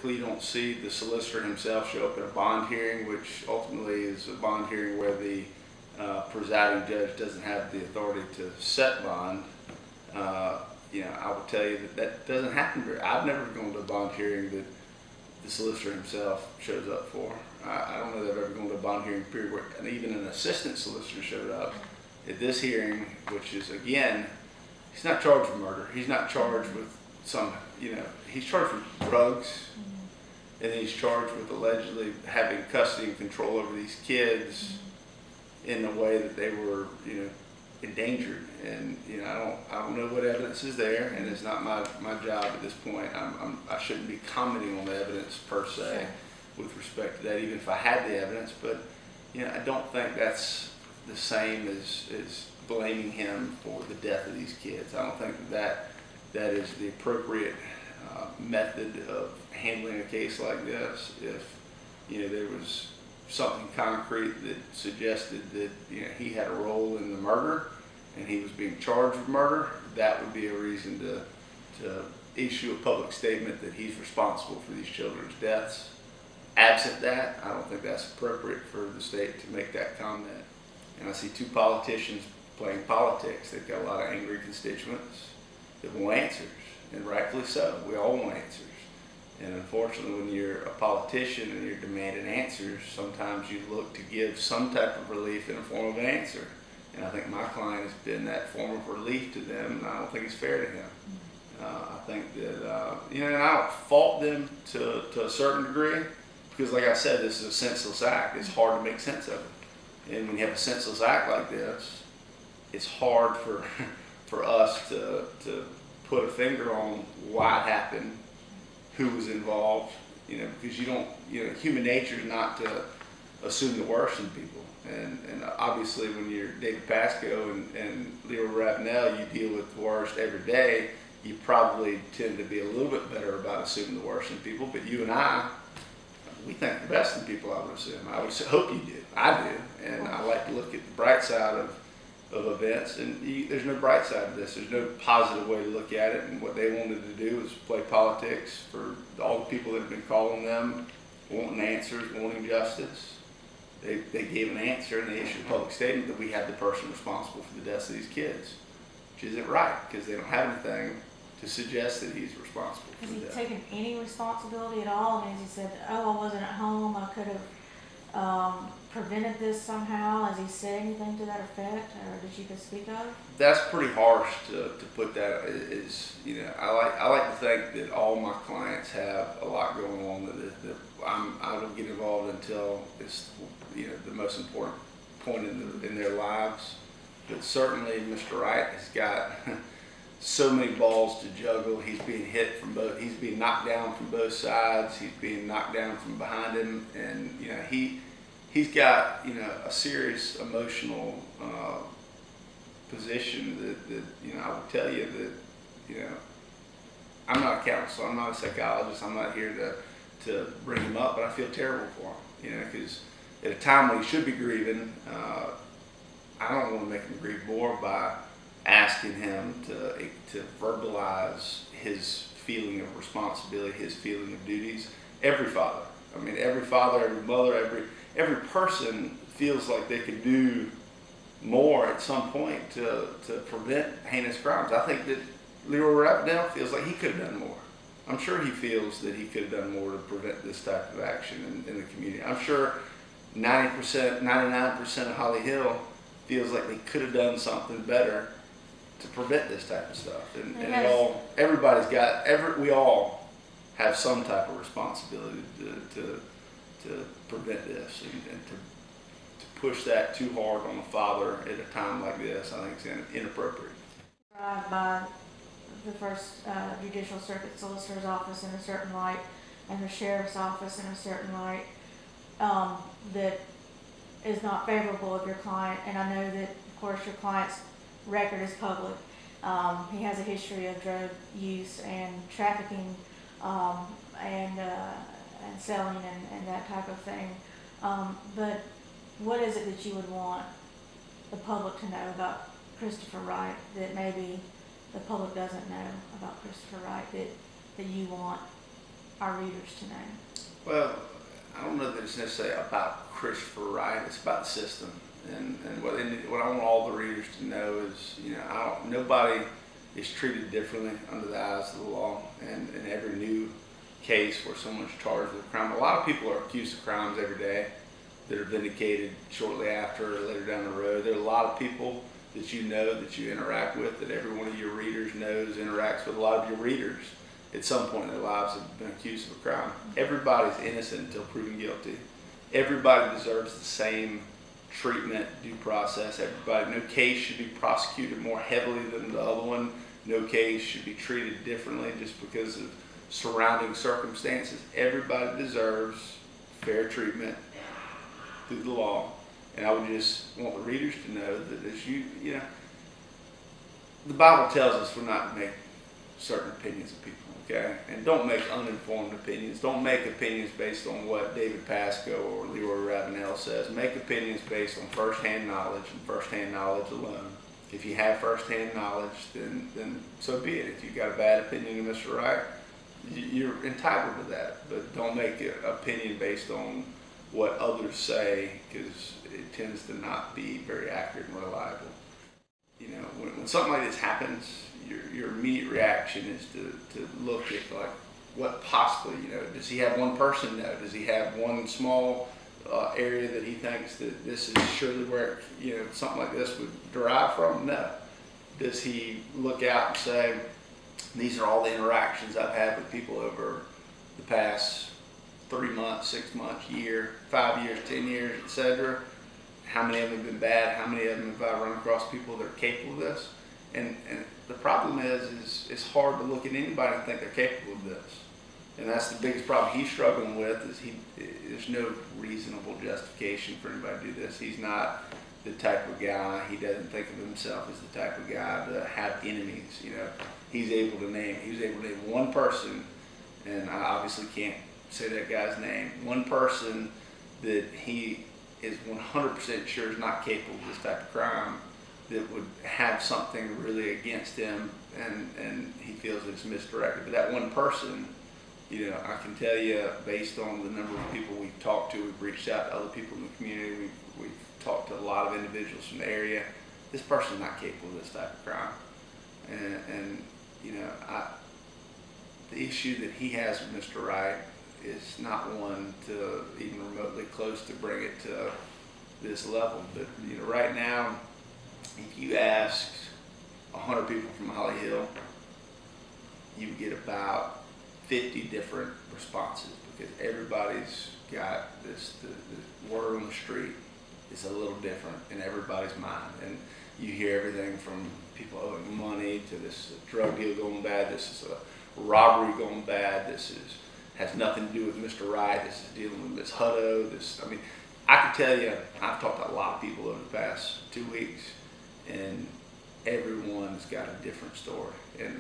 You don't see the solicitor himself show up at a bond hearing, which ultimately is a bond hearing where the presiding judge doesn't have the authority to set bond. You know, I will tell you that that doesn't happen very. I've never gone to a bond hearing that the solicitor himself shows up for. I don't know that I've ever gone to a bond hearing period where even an assistant solicitor showed up. At this hearing, which is, again, he's not charged with murder. He's not charged with some, you know, he's charged with drugs, and then he's charged with allegedly having custody and control over these kids in the way that they were, you know, endangered. And, you know, I don't know what evidence is there, and it's not my job at this point. I shouldn't be commenting on the evidence per se with respect to that, even if I had the evidence. But, you know, I don't think that's the same as blaming him for the death of these kids. I don't think that is the appropriate method of handling a case like this. If, you know, there was something concrete that suggested that, you know, he had a role in the murder and he was being charged with murder, that would be a reason to issue a public statement that he's responsible for these children's deaths. Absent that, I don't think that's appropriate for the state to make that comment. And I see two politicians playing politics. They've got a lot of angry constituents that want answers, and rightfully so. We all want answers. And unfortunately, when you're a politician and you're demanding answers, sometimes you look to give some type of relief in the form of an answer. And I think my client has been that form of relief to them, and I don't think it's fair to him. I think that, you know, and I don't fault them to a certain degree, because like I said, this is a senseless act. It's hard to make sense of it. And when you have a senseless act like this, it's hard for us to put a finger on why it happened, who was involved, you know, because you don't, you know, human nature is not to assume the worst in people. And obviously when you're David Pascoe and Leo Ravenel, you deal with the worst every day, you probably tend to be a little bit better about assuming the worst in people. But you and I, we think the best in people, I would assume. I would hope you do. I do. And I like to look at the bright side of events, and there's no bright side to this. There's no positive way to look at it, and what they wanted to do was play politics for all the people that have been calling them, wanting answers, wanting justice. They gave an answer, and they issued a public statement that we had the person responsible for the deaths of these kids, which isn't right, because they don't have anything to suggest that he's responsible for the death. Has he taken any responsibility at all? I mean, has he said, oh, I wasn't at home, I could have prevented this somehow? Has he said anything to that effect, or that you could speak of? That's pretty harsh to put that. Is, you know, I like to think that all my clients have a lot going on that I don't get involved until it's, you know, the most important point in their lives. But certainly Mr. Wright has got so many balls to juggle. He's being hit from both. He's being knocked down from both sides. He's being knocked down from behind him, and you know he's got, you know, a serious emotional position that you know, I will tell you that, you know, I'm not a counselor, I'm not a psychologist, I'm not here to bring him up, but I feel terrible for him, you know, because at a time when he should be grieving, I don't want to make him grieve more by asking him to verbalize his feeling of responsibility, his feeling of duties. Every father, I mean, every father, every mother, every person feels like they could do more at some point to prevent heinous crimes. I think that Leo Ravenel feels like he could have done more. I'm sure he feels that he could have done more to prevent this type of action in the community. I'm sure 90%, 99% of Holly Hill feels like they could have done something better to prevent this type of stuff. And everybody's got, we all have some type of responsibility to prevent this, and to push that too hard on a father at a time like this, I think is inappropriate. By the first Judicial Circuit Solicitor's Office in a certain light, and the Sheriff's Office in a certain light, that is not favorable of your client. And I know that, of course, your client's record is public. He has a history of drug use and trafficking, and selling and that type of thing. But what is it that you would want the public to know about Christopher Wright that maybe the public doesn't know about Christopher Wright that you want our readers to know? Well, I don't know that it's necessarily about Christopher Wright. It's about the system. And what I want all the readers to know is, nobody is treated differently under the eyes of the law. And in every new case where someone's charged with a crime, a lot of people are accused of crimes every day that are vindicated shortly after or later down the road. There are a lot of people that you know, that you interact with, that every one of your readers knows, interacts with. A lot of your readers at some point in their lives have been accused of a crime. Everybody's innocent until proven guilty. Everybody deserves the same treatment, due process. No case should be prosecuted more heavily than the other one. No case should be treated differently just because of surrounding circumstances. Everybody deserves fair treatment through the law. And I would just want the readers to know that as the Bible tells us we're not to make certain opinions of people, okay? And don't make uninformed opinions. Don't make opinions based on what David Pasco or Leroy Ravenel says. Make opinions based on firsthand knowledge and firsthand knowledge alone. If you have firsthand knowledge, then so be it. If you've got a bad opinion of Mr. Wright, you're entitled to that. But don't make an opinion based on what others say, because it tends to not be very accurate and reliable. When something like this happens, your immediate reaction is to look at what possibly, does he have one person? No. Does he have one small area that he thinks that this is surely where, something like this would derive from? No. Does he look out and say, these are all the interactions I've had with people over the past 3 months, 6 months, year, 5 years, 10 years, etc. How many of them have been bad? How many of them have I run across people that are capable of this? And the problem is it's hard to look at anybody and think they're capable of this. And that's the biggest problem he's struggling with, is there's no reasonable justification for anybody to do this. He's not the type of guy, he doesn't think of himself as the type of guy to have enemies. He was able to name one person, and I obviously can't say that guy's name, one person that he is 100% sure is not capable of this type of crime, that would have something really against him, and he feels that it's misdirected. But that one person, I can tell you, based on the number of people we've talked to, we've reached out to other people in the community, we've talked to a lot of individuals from the area, this person's not capable of this type of crime. And the issue that he has with Mr. Wright is not one to even remotely close to bring it to this level. But right now, if you ask 100 people from Holly Hill, you get about 50 different responses, because everybody's got this, the word on the street is a little different in everybody's mind. And you hear everything from people owing money to this drug deal going bad, this is a robbery going bad, has nothing to do with Mr. Wright, this is dealing with Miss Hutto, I can tell you, I've talked to a lot of people over the past 2 weeks, and everyone's got a different story. And